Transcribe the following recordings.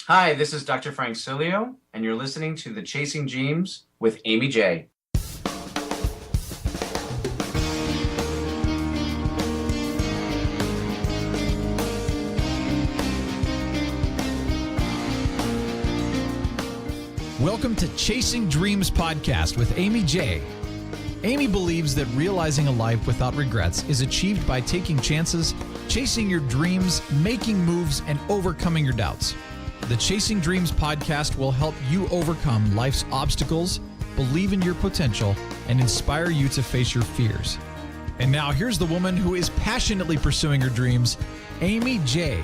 Hi, this is Dr. Frank Sileo, and you're listening to the Chasing Dreams with Amy J. Welcome to Chasing Dreams podcast with Amy J. Amy believes that realizing a life without regrets is achieved by taking chances, chasing your dreams, making moves, and overcoming your doubts. The Chasing Dreams podcast will help you overcome life's obstacles, believe in your potential, and inspire you to face your fears. And now here's the woman who is passionately pursuing her dreams, Amy J.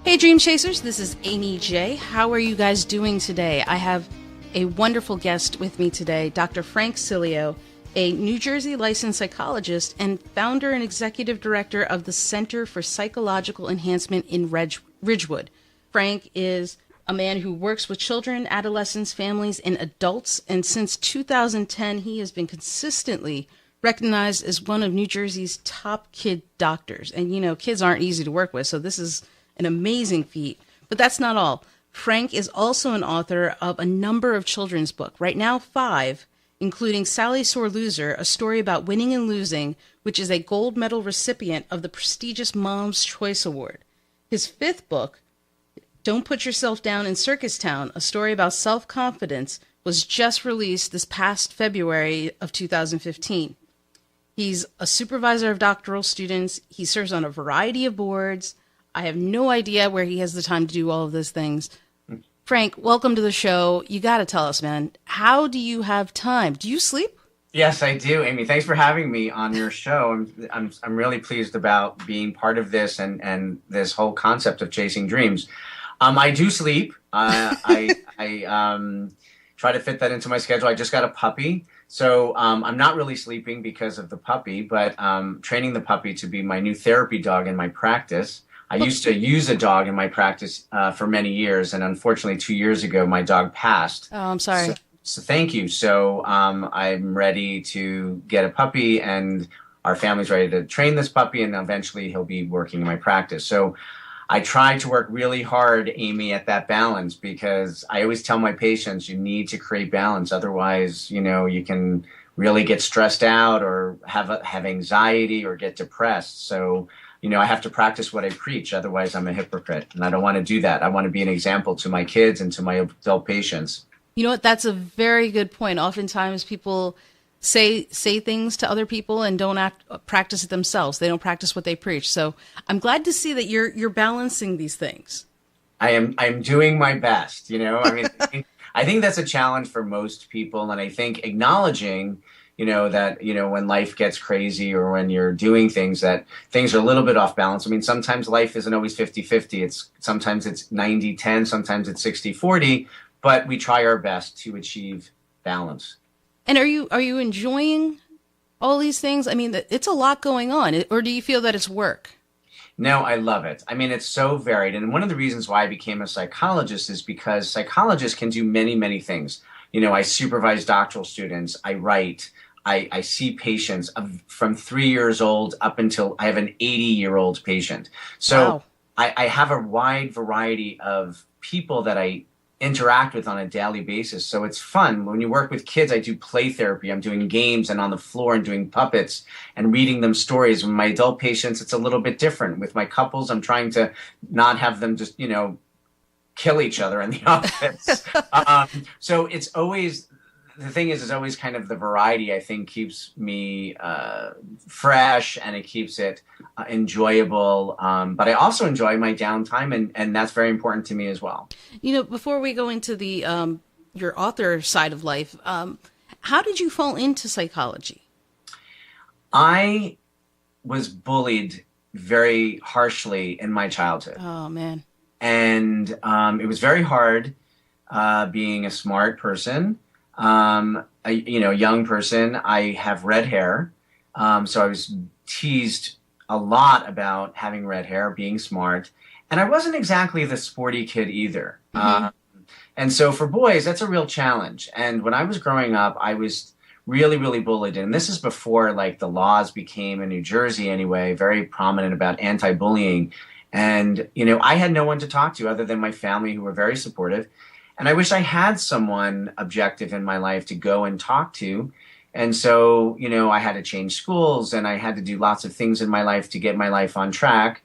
Hey Dream Chasers, this is Amy J. How are you guys doing today? I have a wonderful guest with me today, Dr. Frank Sileo, a New Jersey licensed psychologist and founder and executive director of the Center for Psychological Enhancement in Ridgewood. Frank is a man who works with children, adolescents, families, and adults, and since 2010, he has been consistently recognized as one of New Jersey's top kid doctors. And you know, kids aren't easy to work with, so this is an amazing feat. But that's not all. Frank is also an author of a number of children's books, right now 5, including Sally Sore Loser, a story about winning and losing, which is a gold medal recipient of the prestigious Mom's Choice Award. His 5th book, Don't Put Yourself Down in Circus Town, a story about self-confidence, was just released this past February of 2015. He's a supervisor of doctoral students. He serves on a variety of boards. I have no idea where he has the time to do all of those things. Frank, welcome to the show. You got to tell us, man, how do you have time? Do you sleep? Yes, I do, Amy. Thanks for having me on your show. I'm really pleased about being part of this and this whole concept of chasing dreams. I do sleep. I try to fit that into my schedule. I just got a puppy. So I'm not really sleeping because of the puppy, but training the puppy to be my new therapy dog in my practice. I used to use a dog in my practice for many years, and unfortunately 2 years ago, my dog passed. Oh, I'm sorry. So thank you. So I'm ready to get a puppy, and our family's ready to train this puppy, and eventually he'll be working in my practice. So I try to work really hard, Amy, at that balance, because I always tell my patients you need to create balance. Otherwise, you know, you can really get stressed out or have anxiety or get depressed. So you know, I have to practice what I preach. Otherwise, I'm a hypocrite. And I don't want to do that. I want to be an example to my kids and to my adult patients. You know what? That's a very good point. Oftentimes people say things to other people and don't practice it themselves. They don't practice what they preach. So I'm glad to see that you're balancing these things. I'm doing my best. You know, I mean, I think that's a challenge for most people. And I think acknowledging you know, that, you know, when life gets crazy or when you're doing things that things are a little bit off balance. I mean, sometimes life isn't always 50-50. Sometimes it's 90-10, sometimes it's 60-40, but we try our best to achieve balance. And are you enjoying all these things? I mean, it's a lot going on, or do you feel that it's work? No, I love it. I mean, it's so varied. And one of the reasons why I became a psychologist is because psychologists can do many, many things. You know, I supervise doctoral students, I write, I see patients from 3 years old up until I have an 80-year-old patient. So wow. I have a wide variety of people that I interact with on a daily basis. So it's fun. When you work with kids, I do play therapy. I'm doing games and on the floor and doing puppets and reading them stories. With my adult patients, it's a little bit different. With my couples, I'm trying to not have them just, you know, kill each other in the office. So it's always, the thing is always kind of the variety, I think, keeps me fresh and it keeps it enjoyable. But I also enjoy my downtime, and that's very important to me as well. You know, before we go into the your author side of life, how did you fall into psychology? I was bullied very harshly in my childhood. Oh, man. And it was very hard being a smart person, young person. I have red hair. So I was teased a lot about having red hair, being smart. And I wasn't exactly the sporty kid either. Mm-hmm. And so for boys, that's a real challenge. And when I was growing up, I was really, really bullied. And this is before like the laws became in New Jersey anyway, very prominent about anti-bullying. And, I had no one to talk to other than my family, who were very supportive. And I wish I had someone objective in my life to go and talk to. And so, I had to change schools and I had to do lots of things in my life to get my life on track,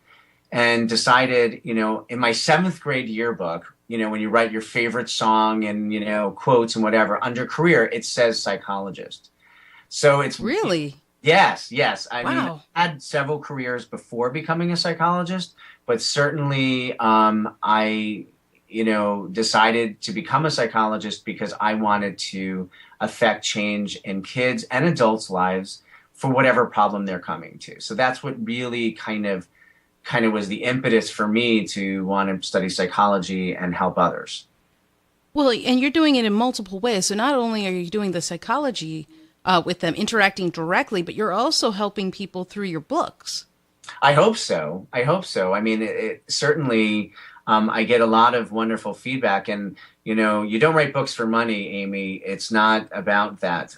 and decided, in my seventh grade yearbook, when you write your favorite song and, quotes and whatever, under career, it says psychologist. So it's Really? yes, yes. I mean, Wow. I had several careers before becoming a psychologist, but certainly I, decided to become a psychologist because I wanted to affect change in kids and adults' lives for whatever problem they're coming to. So that's what really kind of was the impetus for me to want to study psychology and help others. Well, and you're doing it in multiple ways. So not only are you doing the psychology with them, interacting directly, but you're also helping people through your books. I hope so. I hope so. I mean, it certainly, I get a lot of wonderful feedback, and, you don't write books for money, Amy. It's not about that.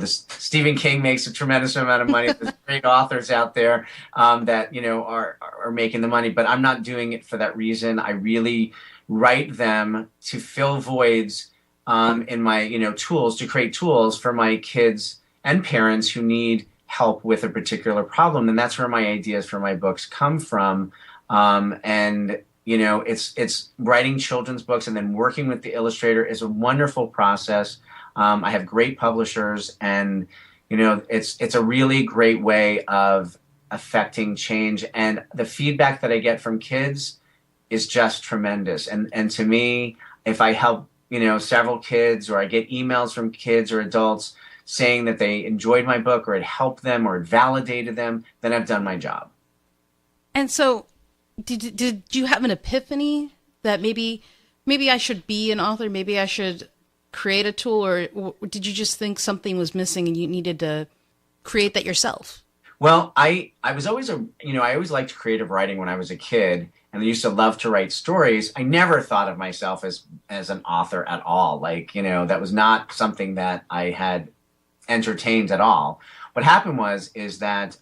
Stephen King makes a tremendous amount of money. There's great authors out there that, are making the money, but I'm not doing it for that reason. I really write them to fill voids in my, tools, to create tools for my kids and parents who need help with a particular problem. And that's where my ideas for my books come from. And it's writing children's books and then working with the illustrator is a wonderful process. I have great publishers, and it's a really great way of affecting change. And the feedback that I get from kids is just tremendous. And to me, if I help several kids, or I get emails from kids or adults saying that they enjoyed my book, or it helped them, or it validated them, then I've done my job. And so did you have an epiphany that maybe I should be an author, maybe I should create a tool, or did you just think something was missing and you needed to create that yourself? Well, I was always I always liked creative writing when I was a kid, and I used to love to write stories. I never thought of myself as an author at all. Like, that was not something that I had entertained at all. What happened is that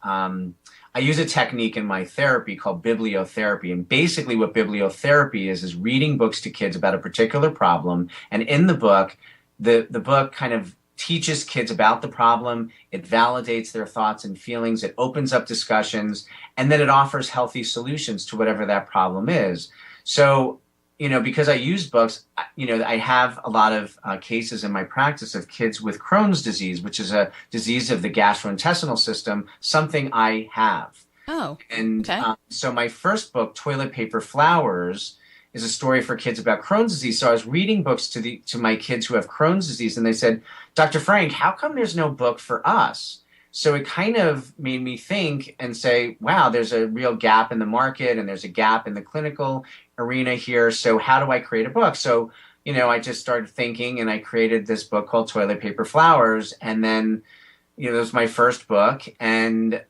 I use a technique in my therapy called bibliotherapy. And basically what bibliotherapy is reading books to kids about a particular problem. And in the book, the book kind of teaches kids about the problem. It validates their thoughts and feelings. It opens up discussions, and then it offers healthy solutions to whatever that problem is. So, because I use books, I have a lot of cases in my practice of kids with Crohn's disease, which is a disease of the gastrointestinal system, something I have. Oh, And okay. so my first book, Toilet Paper Flowers, is a story for kids about Crohn's disease. So I was reading books to my kids who have Crohn's disease, and they said, Dr. Frank, how come there's no book for us? So it kind of made me think and say, wow, there's a real gap in the market, and there's a gap in the clinical arena here. So how do I create a book? So, I just started thinking, and I created this book called Toilet Paper Flowers. And then, it was my first book. And,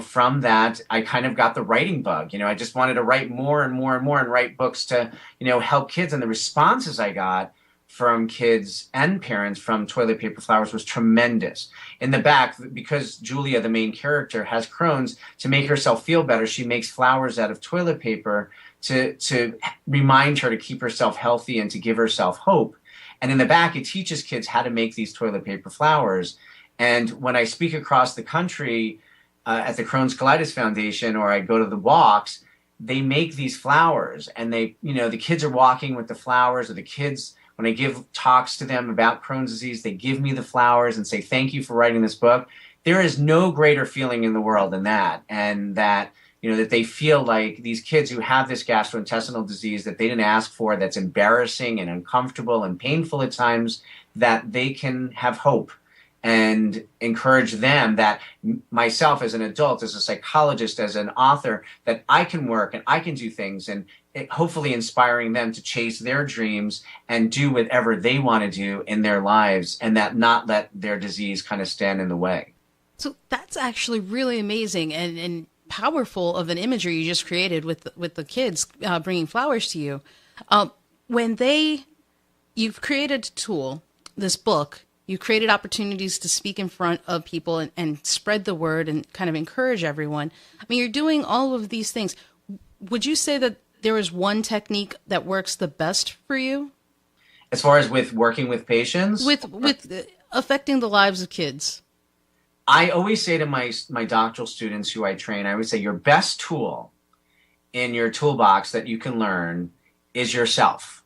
from that, I kind of got the writing bug. I just wanted to write more and more and more and write books to, help kids. And the responses I got from kids and parents from Toilet Paper Flowers was tremendous. In the back, because Julia, the main character, has Crohn's, to make herself feel better, she makes flowers out of toilet paper to remind her to keep herself healthy and to give herself hope. And in the back, it teaches kids how to make these toilet paper flowers. And when I speak across the country at the Crohn's Colitis Foundation, or I go to the walks, they make these flowers, and the kids are walking with the flowers, or the kids, when I give talks to them about Crohn's disease, they give me the flowers and say, thank you for writing this book. There is no greater feeling in the world than that. And that, that they feel like these kids who have this gastrointestinal disease that they didn't ask for, that's embarrassing and uncomfortable and painful at times, that they can have hope, and encourage them that myself as an adult, as a psychologist, as an author, that I can work and I can do things, and hopefully inspiring them to chase their dreams and do whatever they want to do in their lives, and that not let their disease kind of stand in the way. So that's actually really amazing and powerful of an imagery you just created with the kids bringing flowers to you. When you've created a tool, this book, You created opportunities to speak in front of people and spread the word and kind of encourage everyone. I mean, you're doing all of these things. Would you say that there is one technique that works the best for you? As far as with working with patients? With affecting the lives of kids. I always say to my doctoral students who I train, I always say your best tool in your toolbox that you can learn is yourself.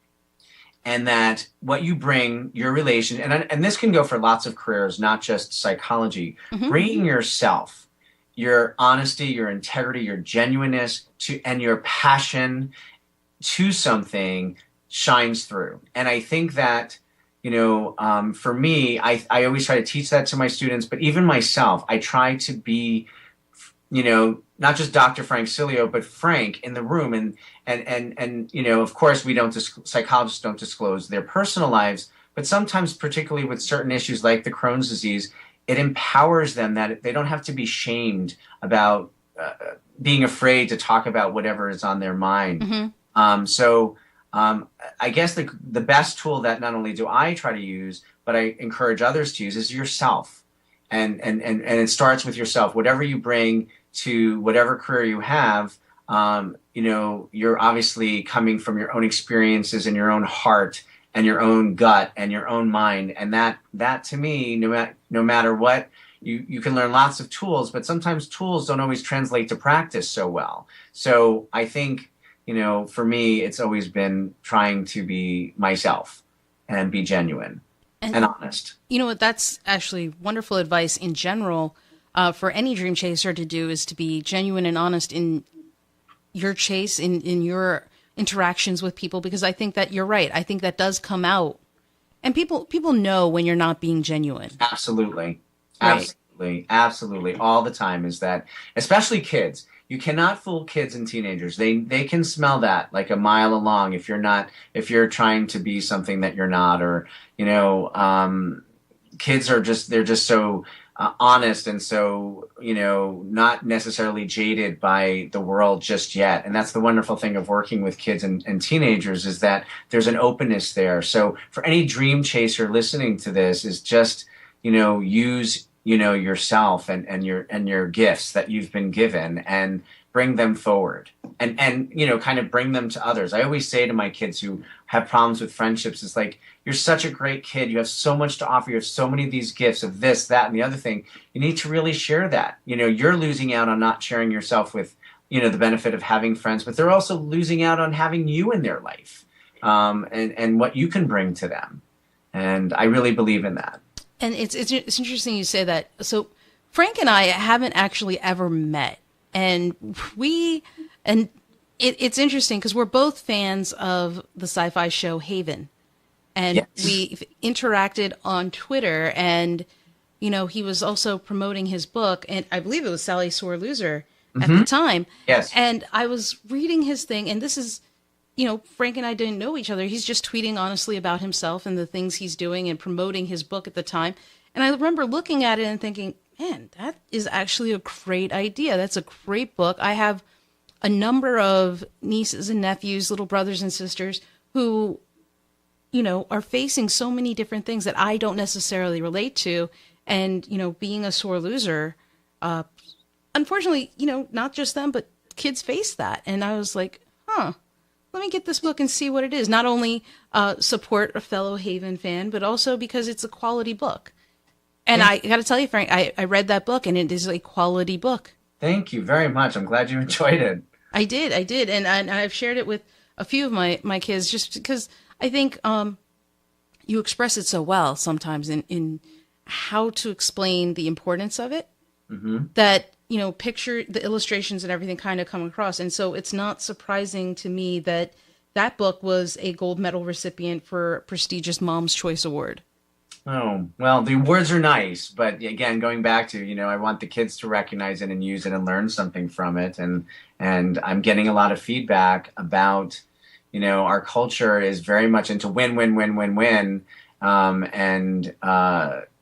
And that what you bring, your relation, and this can go for lots of careers, not just psychology, bringing yourself, your honesty, your integrity, your genuineness and your passion to something shines through. And I think that, for me, I always try to teach that to my students, but even myself, I try to be, not just Dr. Frank Sileo, but Frank in the room. And of course, psychologists don't disclose their personal lives, but sometimes, particularly with certain issues like the Crohn's disease, it empowers them that they don't have to be shamed about being afraid to talk about whatever is on their mind. I guess the best tool that not only do I try to use, but I encourage others to use is yourself. And it starts with yourself. Whatever you bring to whatever career you have, you're obviously coming from your own experiences and your own heart and your own gut and your own mind. And that to me, no matter what, you can learn lots of tools, but sometimes tools don't always translate to practice so well. So I think, for me, it's always been trying to be myself and be genuine and honest. You know what? That's actually wonderful advice in general for any dream chaser to do, is to be genuine and honest in your chase, in your interactions with people, because I think that you're right. I think that does come out. And people know when you're not being genuine. Absolutely. Right. Absolutely. All the time is that, especially kids. You cannot fool kids and teenagers. They can smell that like a mile along if you're trying to be something that you're not, or, kids they're just so honest and so, not necessarily jaded by the world just yet. And that's the wonderful thing of working with kids and teenagers, is that there's an openness there. So for any dream chaser listening to this, is just, use yourself and your gifts that you've been given, and bring them forward and kind of bring them to others. I always say to my kids who have problems with friendships, it's like, you're such a great kid. You have so much to offer. You have so many of these gifts of this, that, and the other thing. You need to really share that. You're losing out on not sharing yourself with, the benefit of having friends, but they're also losing out on having you in their life, and what you can bring to them. And I really believe in that. And it's interesting you say that. So Frank and I haven't actually ever met, and it's interesting because we're both fans of the sci-fi show Haven, and yes. We've interacted on Twitter, and he was also promoting his book, and I believe it was Sally Sore Loser at the time. Yes. And I was reading his thing, and this is, Frank and I didn't know each other. He's just tweeting honestly about himself and the things he's doing and promoting his book at the time. And I remember looking at it and thinking, man, that is actually a great idea. That's a great book. I have a number of nieces and nephews, little brothers and sisters who, are facing so many different things that I don't necessarily relate to. And, being a sore loser, unfortunately, not just them, but kids face that. And I was like, let me get this book and see what it is. Not only support a fellow Haven fan, but also because it's a quality book. And I got to tell you, Frank, I read that book, and it is a quality book. Thank you very much. I'm glad you enjoyed it. I did. And I've shared it with a few of my kids, just because I think you express it so well sometimes in how to explain the importance of it, that, picture the illustrations and everything kind of come across. And so it's not surprising to me that that book was a gold medal recipient for a prestigious Mom's Choice Award. Oh, well, the awards are nice, but again, going back to, I want the kids to recognize it and use it and learn something from it. And I'm getting a lot of feedback about, our culture is very much into win, win, win, win, win.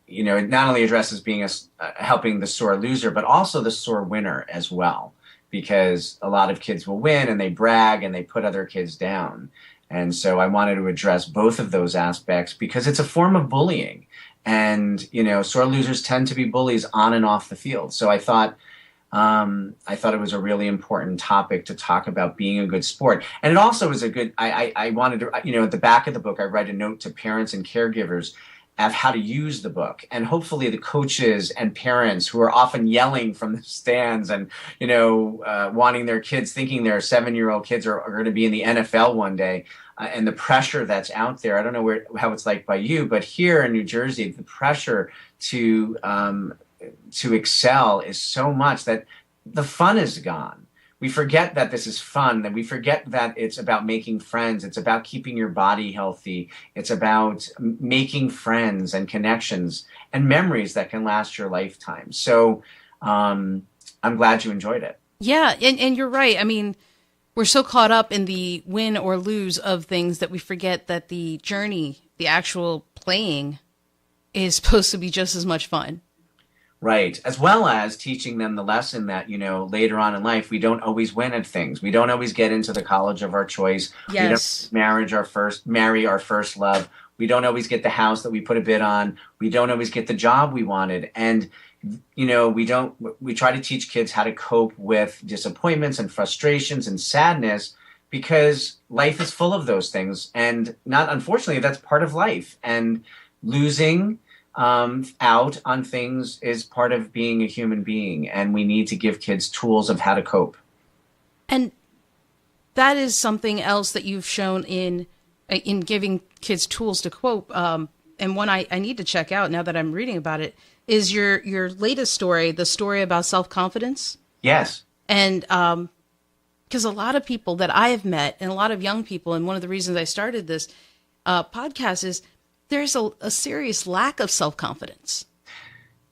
It not only addresses being helping the sore loser, but also the sore winner as well, because a lot of kids will win and they brag and they put other kids down. And so I wanted to address both of those aspects because it's a form of bullying. And, sore losers tend to be bullies on and off the field. So I thought it was a really important topic to talk about being a good sport. And it also was I wanted to, at the back of the book, I write a note to parents and caregivers of how to use the book. And hopefully the coaches and parents who are often yelling from the stands and, wanting their kids, thinking their 7-year-old kids are going to be in the NFL one day, and the pressure that's out there. I don't know how it's like by you, but here in New Jersey, the pressure to excel is so much that the fun is gone. We forget that this is fun, that we forget that it's about making friends. It's about keeping your body healthy. It's about making friends and connections and memories that can last your lifetime. So I'm glad you enjoyed it. Yeah, and you're right. I mean, we're so caught up in the win or lose of things that we forget that the journey, the actual playing, is supposed to be just as much fun. Right. As well as teaching them the lesson that, later on in life, we don't always win at things. We don't always get into the college of our choice. Yes. We don't marry our first love. We don't always get the house that we put a bid on. We don't always get the job we wanted. And, we try to teach kids how to cope with disappointments and frustrations and sadness, because life is full of those things. And unfortunately, that's part of life. And losing out on things is part of being a human being, and we need to give kids tools of how to cope. And that is something else that you've shown in giving kids tools to cope. And one I need to check out now that I'm reading about it is your latest story, the story about self-confidence. Yes. And because a lot of people that I have met and a lot of young people, and one of the reasons I started this podcast is there's a serious lack of self-confidence.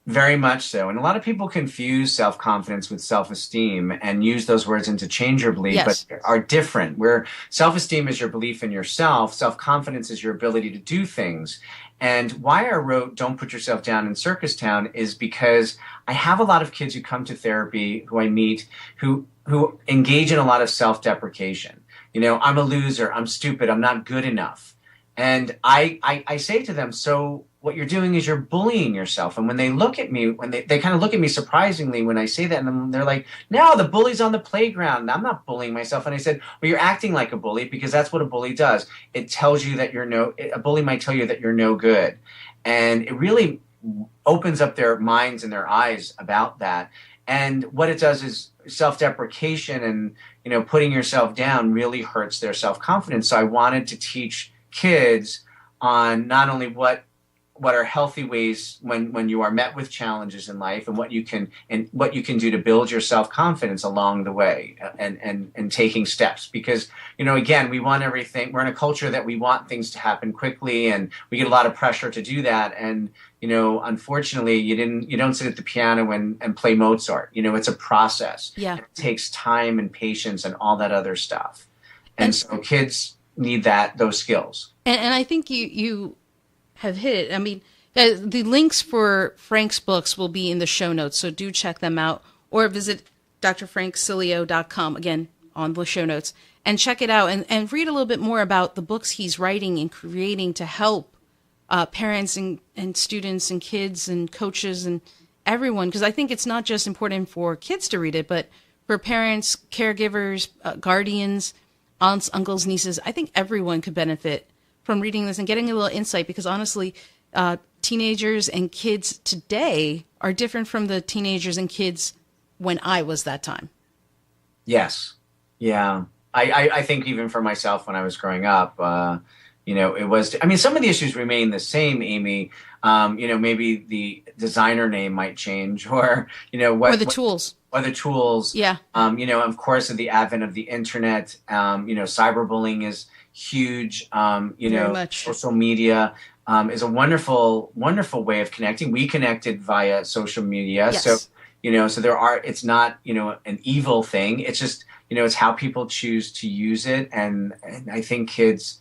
Very much so. And a lot of people confuse self-confidence with self-esteem and use those words interchangeably, Yes. but are different. Where self-esteem is your belief in yourself, self-confidence is your ability to do things. And why I wrote Don't Put Yourself Down in Circus Town is because I have a lot of kids who come to therapy, who I meet, who engage in a lot of self-deprecation. I'm a loser, I'm stupid, I'm not good enough. And I say to them, so what you're doing is you're bullying yourself. And when they look at me, when they kind of look at me surprisingly when I say that, and they're like, no, the bully's on the playground. I'm not bullying myself. And I said, well, you're acting like a bully, because that's what a bully does. It tells you that a bully might tell you that you're no good. And it really opens up their minds and their eyes about that. And what it does is self-deprecation and, putting yourself down really hurts their self-confidence. So I wanted to teach kids on not only what are healthy ways when you are met with challenges in life, and what you can do to build your self-confidence along the way, and taking steps, because again, we want everything. We're in a culture that we want things to happen quickly, and we get a lot of pressure to do that. And unfortunately, you don't sit at the piano and play Mozart. It's a process. Yeah. It takes time and patience and all that other stuff. And so kids need those skills. And I think you have hit it. I mean, the links for Frank's books will be in the show notes, so do check them out, or visit drfranksileo.com, again, on the show notes, and check it out and read a little bit more about the books he's writing and creating to help parents and students and kids and coaches and everyone, because I think it's not just important for kids to read it, but for parents, caregivers, guardians, aunts, uncles, nieces. I think everyone could benefit from reading this and getting a little insight, because honestly, teenagers and kids today are different from the teenagers and kids when I was that time. Yes. Yeah. I think even for myself when I was growing up, it was, some of the issues remain the same, Amy. Maybe the designer name might change, or, or the tools. Or the tools. Yeah. Of course, with the advent of the internet, cyberbullying is huge. Very much. Social media is a wonderful, wonderful way of connecting. We connected via social media. Yes. So, it's not, an evil thing. It's just, it's how people choose to use it. And I think kids,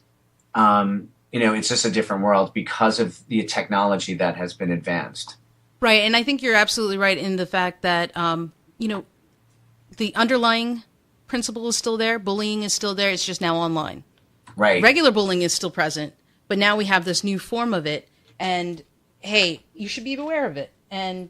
it's just a different world because of the technology that has been advanced. Right. And I think you're absolutely right in the fact that, the underlying principle is still there. Bullying is still there. It's just now online. Right. Regular bullying is still present, but now we have this new form of it. And hey, you should be aware of it. And,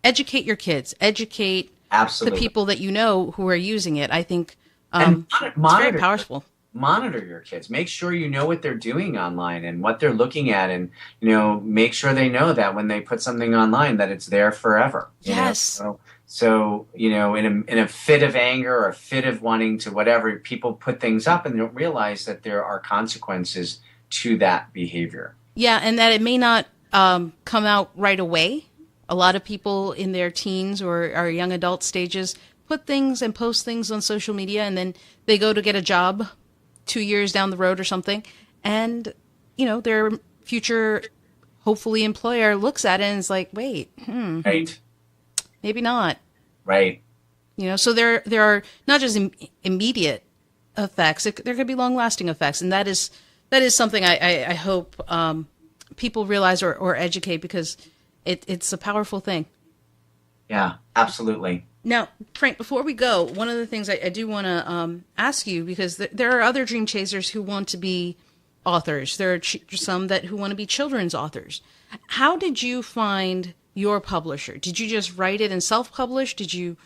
educate your kids, educate the Absolutely. people that you know who are using it. I think And it's very monitor powerful. monitor your kids. Make sure you know what they're doing online and what they're looking at, and make sure they know that when they put something online that it's there forever. Yes. So in a fit of anger or a fit of wanting to whatever, people put things up and don't realize that there are consequences to that behavior. Yeah, and that it may not come out right away. A lot of people in their teens or young adult stages put things and post things on social media, and then they go to get a job 2 years down the road or something, and their future, hopefully, employer looks at it and is like, wait, Right. maybe not. Right. So there are not just immediate effects. There could be long lasting effects, and that is something I hope people realize or educate, because it's a powerful thing. Yeah, absolutely. Now, Frank, before we go, one of the things I do want to ask you, because there are other dream chasers who want to be authors. There are some who want to be children's authors. How did you find your publisher? Did you just write it and self-publish? Did you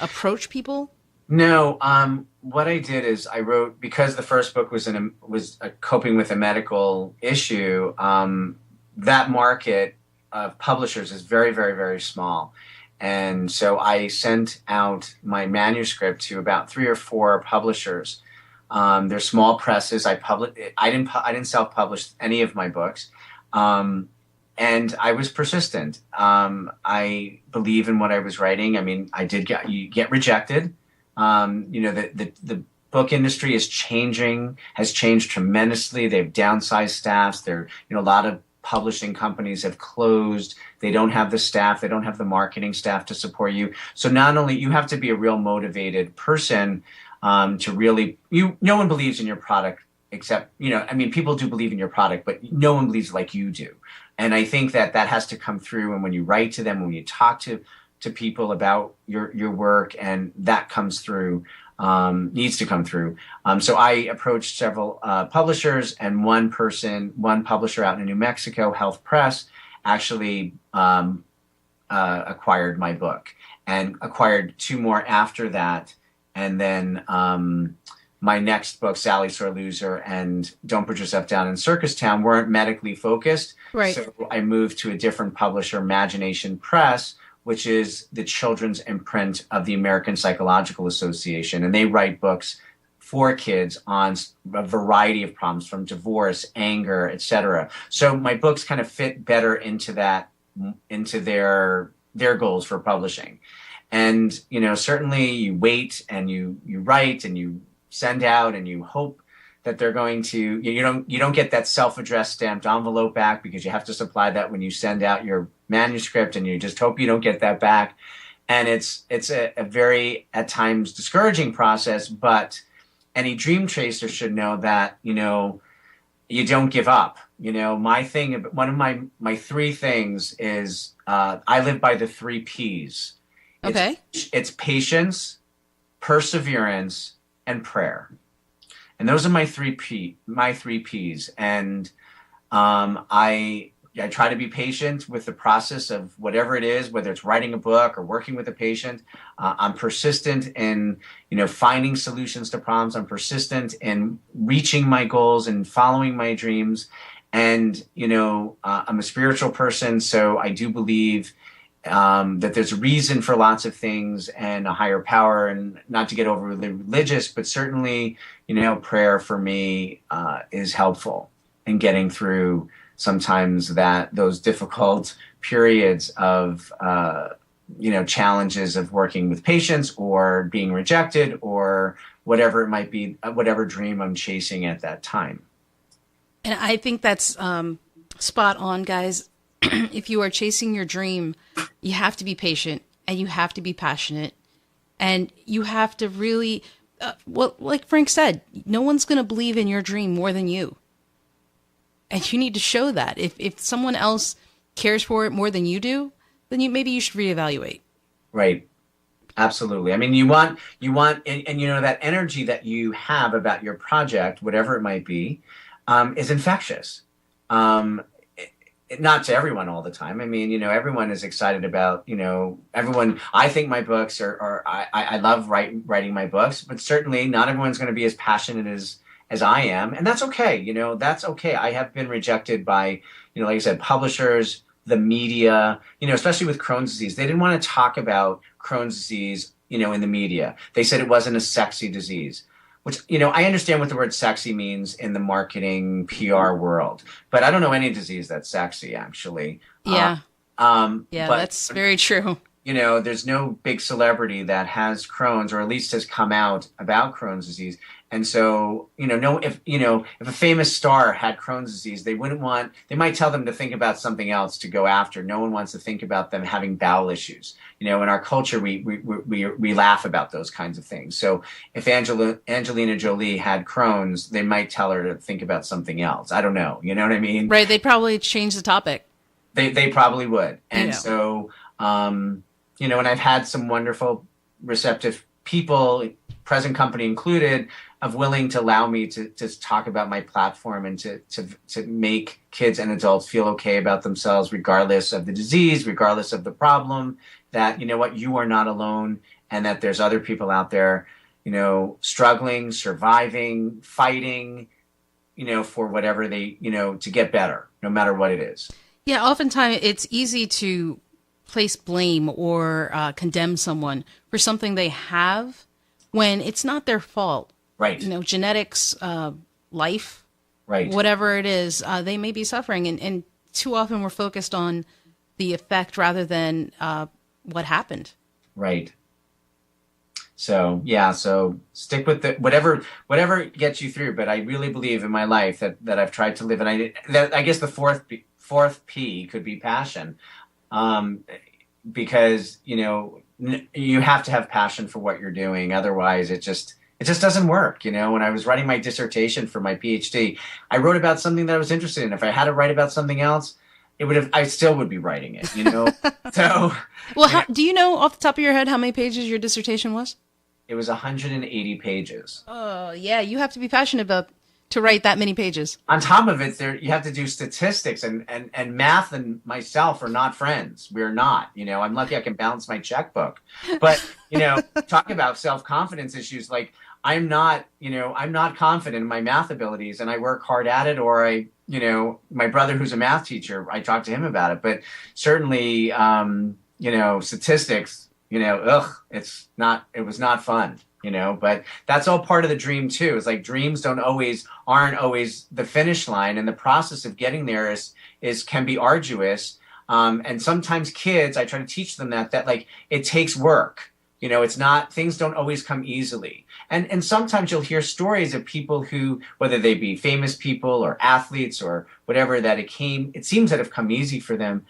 approach people? No, what I did is I wrote, because the first book was coping with a medical issue. That market of publishers is very, very, very small. And so I sent out my manuscript to about 3 or 4 publishers. They're small presses. I didn't self-publish any of my books. And I was persistent. I believe in what I was writing. I mean, you get rejected. The book industry has changed tremendously. They've downsized staffs. A lot of publishing companies have closed. They don't have the staff. They don't have the marketing staff to support you. So not only you have to be a real motivated person to really, no one believes in your product except, people do believe in your product, but no one believes like you do. And I think that has to come through. And when you write to them, when you talk to people about your work, and that comes through, needs to come through. So I approached several publishers, and one publisher out in New Mexico, Health Press, actually acquired my book, and acquired 2 more after that. And then my next book, Sally Sore Loser and Don't Put Yourself Down in Circus Town, weren't medically focused. Right. So I moved to a different publisher, Imagination Press, which is the children's imprint of the American Psychological Association. And they write books for kids on a variety of problems, from divorce, anger, etc. So my books kind of fit better into their goals for publishing. And, certainly you wait and you write and you send out and you hope that they're going to, you don't get that self-addressed stamped envelope back, because you have to supply that when you send out your manuscript, and you just hope you don't get that back. And it's a very, at times, discouraging process, but any dream chaser should know that, you don't give up. My thing, one of my 3 things is, I live by the 3 Ps. Okay. It's patience, perseverance, and prayer. And those are my 3 Ps. And I try to be patient with the process of whatever it is, whether it's writing a book or working with a patient. I'm persistent in, finding solutions to problems. I'm persistent in reaching my goals and following my dreams. And, I'm a spiritual person, so I do believe that there's a reason for lots of things and a higher power, and not to get overly religious, but certainly, prayer for me is helpful in getting through sometimes those difficult periods of, challenges of working with patients or being rejected or whatever it might be, whatever dream I'm chasing at that time. And I think that's spot on, guys. If you are chasing your dream, you have to be patient, and you have to be passionate, and you have to really, like Frank said, no one's going to believe in your dream more than you. And you need to show that. If someone else cares for it more than you do, then maybe you should reevaluate. Right. Absolutely. I mean, you want, and that energy that you have about your project, whatever it might be, is infectious. not to everyone all the time. I mean, everyone is excited about, everyone. I think my books I love writing my books, but certainly not everyone's going to be as passionate as I am. And that's okay. That's okay. I have been rejected by, like I said, publishers, the media, especially with Crohn's disease. They didn't want to talk about Crohn's disease, in the media. They said it wasn't a sexy disease, which, I understand what the word sexy means in the marketing PR world, but I don't know any disease that's sexy, actually. Yeah. But, That's very true. There's no big celebrity that has Crohn's, or at least has come out about Crohn's disease. And so, if a famous star had Crohn's disease, they might tell them to think about something else to go after. No one wants to think about them having bowel issues. In our culture, we laugh about those kinds of things. So if Angelina Jolie had Crohn's, they might tell her to think about something else. I don't know. You know what I mean? Right. They'd probably change the topic. They probably would. And so, and I've had some wonderful, receptive people, present company included, of willing to allow me to talk about my platform and to make kids and adults feel okay about themselves, regardless of the disease, regardless of the problem, that, you are not alone, and that there's other people out there, struggling, surviving, fighting, for whatever they, to get better, no matter what it is. Yeah, oftentimes it's easy to place blame or condemn someone for something they have when it's not their fault. Right. Genetics, life, right, whatever it is, they may be suffering. And too often we're focused on the effect rather than what happened. Right. So, so stick with whatever gets you through. But I really believe in my life that I've tried to live. And I guess the fourth P could be passion. Because, you have to have passion for what you're doing. Otherwise, it just doesn't work. When I was writing my dissertation for my PhD, I wrote about something that I was interested in. If I had to write about something else, I still would be writing it, So, well, do you know off the top of your head how many pages your dissertation was? It was 180 pages. Oh, yeah. You have to be passionate about to write that many pages. On top of it, you have to do statistics, and math and myself are not friends. We're not. I'm lucky I can balance my checkbook. But, talk about self-confidence issues. Like, I'm not confident in my math abilities, and I work hard at it, or my brother, who's a math teacher, I talked to him about it. But certainly, statistics, it was not fun. But that's all part of the dream too. It's like dreams aren't always the finish line, and the process of getting there can be arduous. And sometimes kids, I try to teach them that like it takes work. It's not, things don't always come easily. And sometimes you'll hear stories of people who, whether they be famous people or athletes or whatever, that it seems that have come easy for them.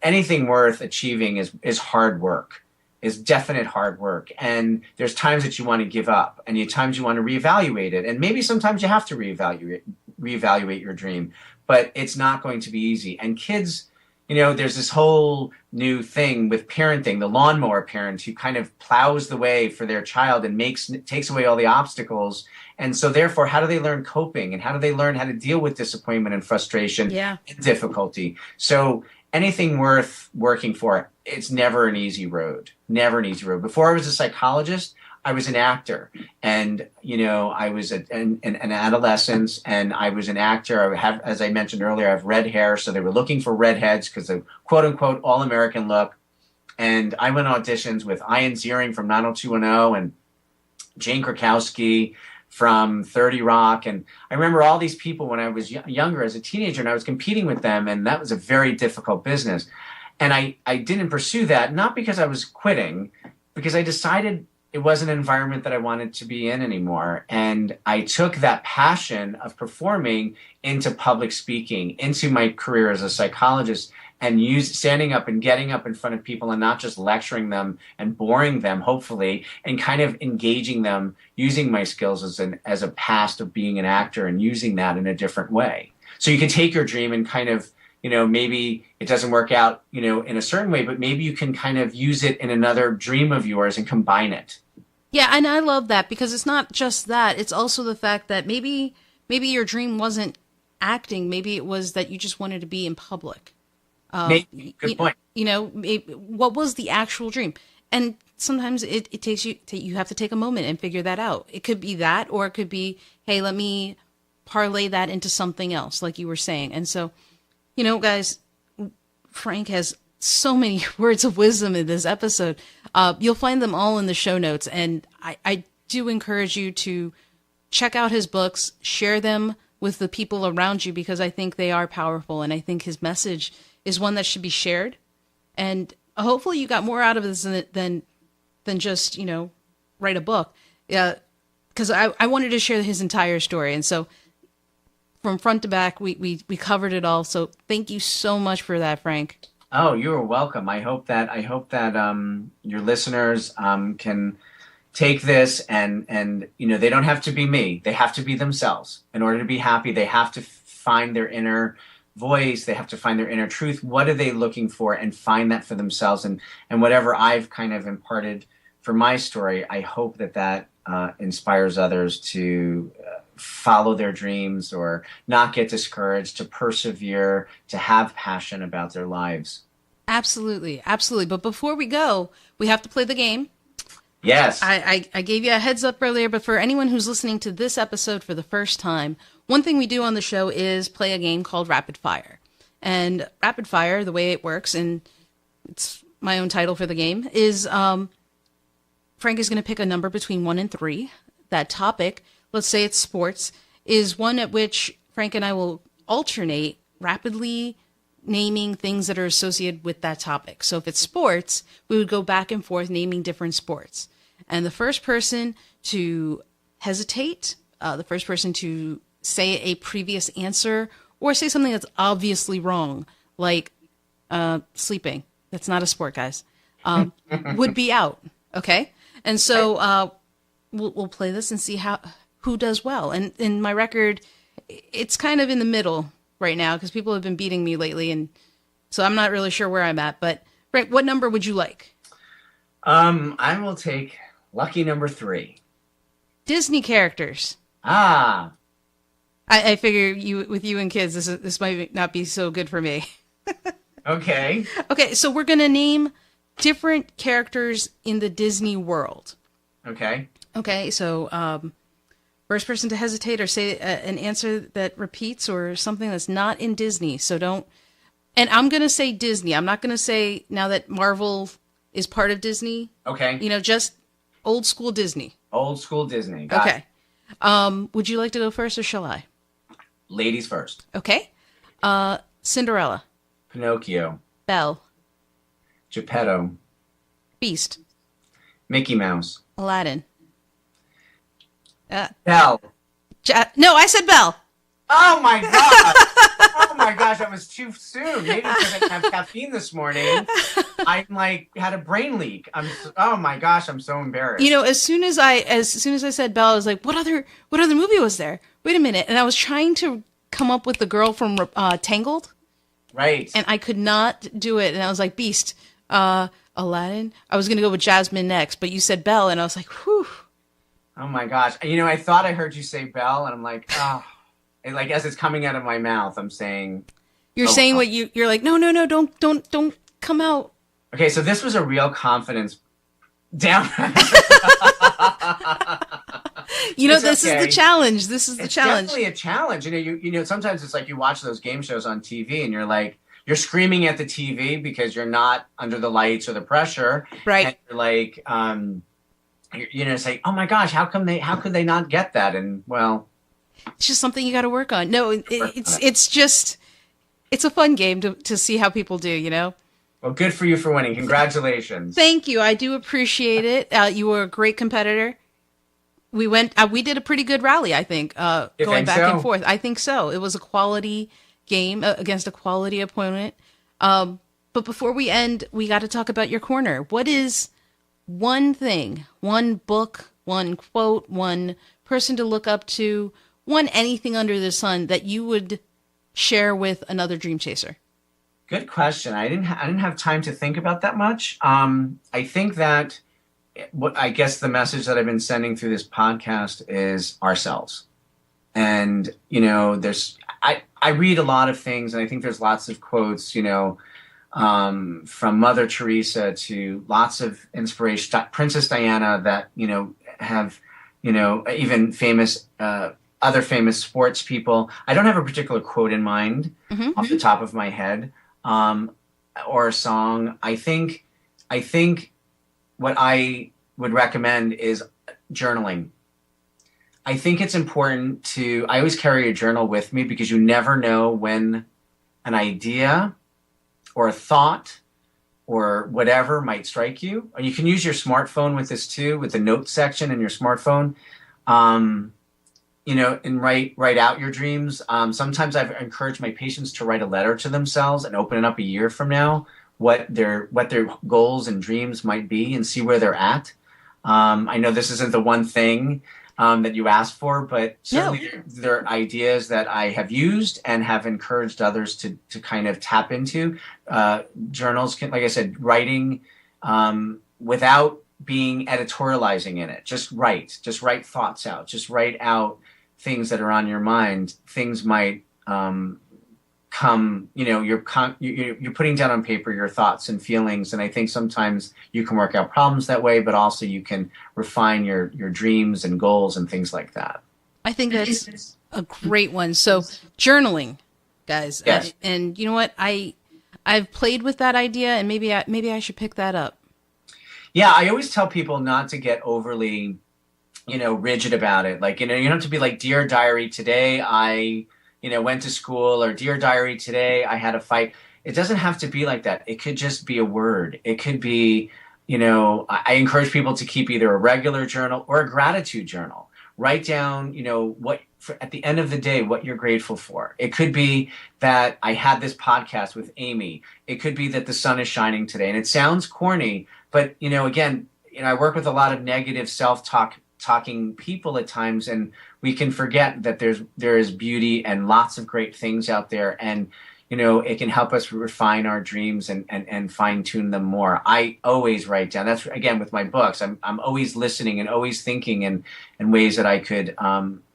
Anything worth achieving is hard work. Is definite hard work. And there's times that you want to give up, and times you want to reevaluate it. And maybe sometimes you have to reevaluate your dream, but it's not going to be easy. And kids, there's this whole new thing with parenting, the lawnmower parent who kind of plows the way for their child and takes away all the obstacles. And so therefore, how do they learn coping, and how do they learn how to deal with disappointment and frustration and difficulty? So anything worth working for, it's never an easy road. Never an easy road. Before I was a psychologist, I was an actor, and I was an adolescent, and I was an actor. As I mentioned earlier, I have red hair, so they were looking for redheads because the quote unquote all American look. And I went on auditions with Ian Ziering from 90210 and Jane Krakowski from 30 Rock. And I remember all these people when I was younger as a teenager, and I was competing with them, and that was a very difficult business. And I didn't pursue that, not because I was quitting, because I decided it wasn't an environment that I wanted to be in anymore. And I took that passion of performing into public speaking, into my career as a psychologist, and standing up and getting up in front of people and not just lecturing them and boring them, hopefully, and kind of engaging them, using my skills as a past of being an actor and using that in a different way. So you can take your dream and kind of, maybe it doesn't work out, in a certain way, but maybe you can kind of use it in another dream of yours and combine it. Yeah, and I love that, because it's not just that. It's also the fact that maybe your dream wasn't acting. Maybe it was that you just wanted to be in public. Maybe. Good point. What was the actual dream? And sometimes it takes you have to take a moment and figure that out. It could be that, or it could be, hey, let me parlay that into something else, like you were saying. And so, guys, Frank has so many words of wisdom in this episode. You'll find them all in the show notes. And I do encourage you to check out his books, share them with the people around you, because I think they are powerful. And I think his message is one that should be shared. And hopefully you got more out of this than just, write a book. Because I wanted to share his entire story. And so from front to back, we covered it all. So thank you so much for that, Frank. Oh, you're welcome. I hope that your listeners can take this and they don't have to be me. They have to be themselves. In order to be happy, they have to find their inner voice. They have to find their inner truth. What are they looking for, and find that for themselves. And whatever I've kind of imparted for my story, I hope that inspires others to follow their dreams, or not get discouraged, to persevere, to have passion about their lives. Absolutely. Absolutely. But before we go, we have to play the game. Yes. I gave you a heads up earlier, but for anyone who's listening to this episode for the first time, one thing we do on the show is play a game called Rapid Fire. And Rapid Fire, the way it works, and it's my own title for the game, is Frank is going to pick a number between 1 and 3. That topic, let's say it's sports, is one at which Frank and I will alternate rapidly naming things that are associated with that topic. So if it's sports, we would go back and forth naming different sports. And the first person to hesitate, the first person to say a previous answer, or say something that's obviously wrong, like sleeping, that's not a sport, guys, would be out. Okay? And so we'll play this and see who does well. And in my record, it's kind of in the middle right now, because people have been beating me lately, and so I'm not really sure where I'm at. But Frank, what number would you like? I will take lucky number 3. Disney characters. Ah. I figure with you and kids, this might not be so good for me. Okay. Okay, so we're gonna name different characters in the Disney world. Okay. Okay, so first person to hesitate or say an answer that repeats or something that's not in Disney. So don't. And I'm going to say Disney. I'm not going to say now that Marvel is part of Disney. Okay. Just old school Disney. Old school Disney. Got Okay. Would you like to go first, or shall I? Ladies first. Okay. Cinderella. Pinocchio. Belle. Geppetto. Beast. Mickey Mouse. Aladdin. Belle. No, I said Belle. Oh my god! Oh my gosh, that was too soon. Maybe because I didn't have caffeine this morning. I had a brain leak. Oh my gosh, I'm so embarrassed. As soon as I said Belle, I was like, what other movie was there? Wait a minute. And I was trying to come up with the girl from Tangled. Right. And I could not do it. And I was like, Beast, Aladdin. I was going to go with Jasmine next, but you said Belle, and I was like, whew. Oh my gosh. I thought I heard you say Belle, and I'm like, oh. And as it's coming out of my mouth, I'm saying... You're saying what you're like, no, don't come out. Okay, so this was a real confidence down. This is the challenge. This is the challenge. It's definitely a challenge. Sometimes it's like you watch those game shows on TV and you're screaming at the TV because you're not under the lights or the pressure. Right. And you're like, say, oh my gosh, how could they not get that? And well, it's just something you got to work on. No, it's a fun game to see how people do, Well, good for you for winning. Congratulations. Thank you. I do appreciate it. You were a great competitor. We did a pretty good rally, I think, going back and forth. I think so. It was a quality game against a quality opponent. But before we end, we got to talk about your corner. What is one thing, one book, one quote, one person to look up to, one anything under the sun that you would share with another dream chaser? Good question. I didn't have time to think about that much. I think that I guess the message that I've been sending through this podcast is ourselves. And, I read a lot of things, and I think there's lots of quotes, from Mother Teresa to lots of inspiration, Princess Diana, that, have, even famous, other famous sports people. I don't have a particular quote in mind off the top of my head, or a song. I think what I would recommend is journaling. I think it's important I always carry a journal with me, because you never know when an idea or a thought or whatever might strike you. Or you can use your smartphone with this too, with the notes section in your smartphone, and write out your dreams. Sometimes I've encouraged my patients to write a letter to themselves and open it up a year from now, what their goals and dreams might be, and see where they're at. I know this isn't the one thing that you asked for, but certainly there are ideas that I have used and have encouraged others to kind of tap into. Journals can, like I said, writing without being editorializing in it. Just write thoughts out. Just write out things that are on your mind. Things might come, you're putting down on paper your thoughts and feelings. And I think sometimes you can work out problems that way, but also you can refine your dreams and goals and things like that. I think that's a great one. So journaling, guys. Yes. And you know what? I've played with that idea, and maybe I should pick that up. Yeah. I always tell people not to get overly, rigid about it. Like, you don't have to be like, Dear Diary, today I went to school, or Dear Diary, today I had a fight. It doesn't have to be like that. It could just be a word. It could be, I encourage people to keep either a regular journal or a gratitude journal. Write down, at the end of the day, what you're grateful for. It could be that I had this podcast with Amy. It could be that the sun is shining today. And it sounds corny, but, again, I work with a lot of negative self-talking people at times, and we can forget that there is beauty and lots of great things out there, and it can help us refine our dreams and fine tune them more. I always write down. That's, again, with my books. I'm always listening and always thinking in ways that I could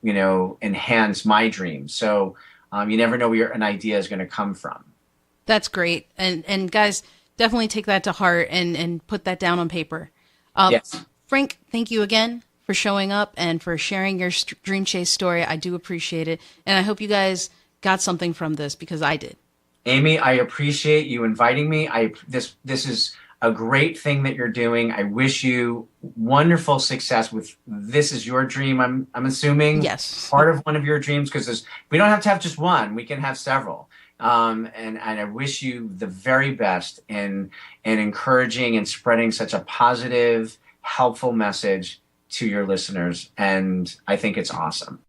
enhance my dreams. So you never know where an idea is going to come from. That's great, and guys, definitely take that to heart and put that down on paper. Yes. Frank, thank you again for showing up and for sharing your dream chase story. I do appreciate it. And I hope you guys got something from this, because I did. Amy, I appreciate you inviting me. This is a great thing that you're doing. I wish you wonderful success with this. Is your dream, I'm assuming? Yes. Part of one of your dreams, because we don't have to have just one. We can have several. And I wish you the very best in encouraging and spreading such a positive, helpful message to your listeners, and I think it's awesome.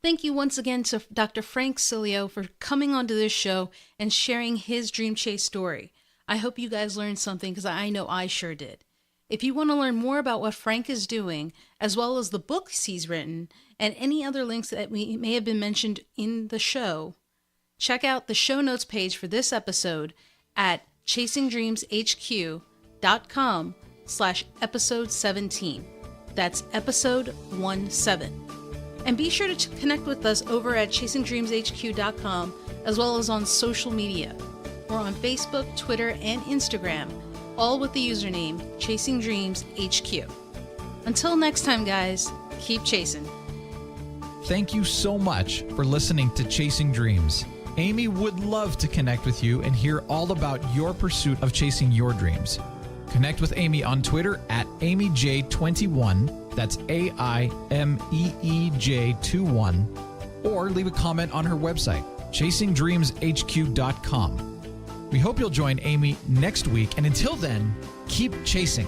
Thank you once again to Dr. Frank Sileo for coming onto this show and sharing his dream chase story. I hope you guys learned something, because I know I sure did. If you want to learn more about what Frank is doing, as well as the books he's written, and any other links that may have been mentioned in the show, check out the show notes page for this episode at chasingdreamshq.com/episode 17. That's episode 17. And be sure to connect with us over at chasingdreamshq.com, as well as on social media. We're on Facebook, Twitter, and Instagram, all with the username chasingdreamshq. Until next time, guys, keep chasing. Thank you so much for listening to Chasing Dreams. Amy would love to connect with you and hear all about your pursuit of chasing your dreams. Connect with Amy on Twitter at AmyJ21. That's AIMEEJ21. Or leave a comment on her website, chasingdreamshq.com. We hope you'll join Amy next week, and until then, keep chasing.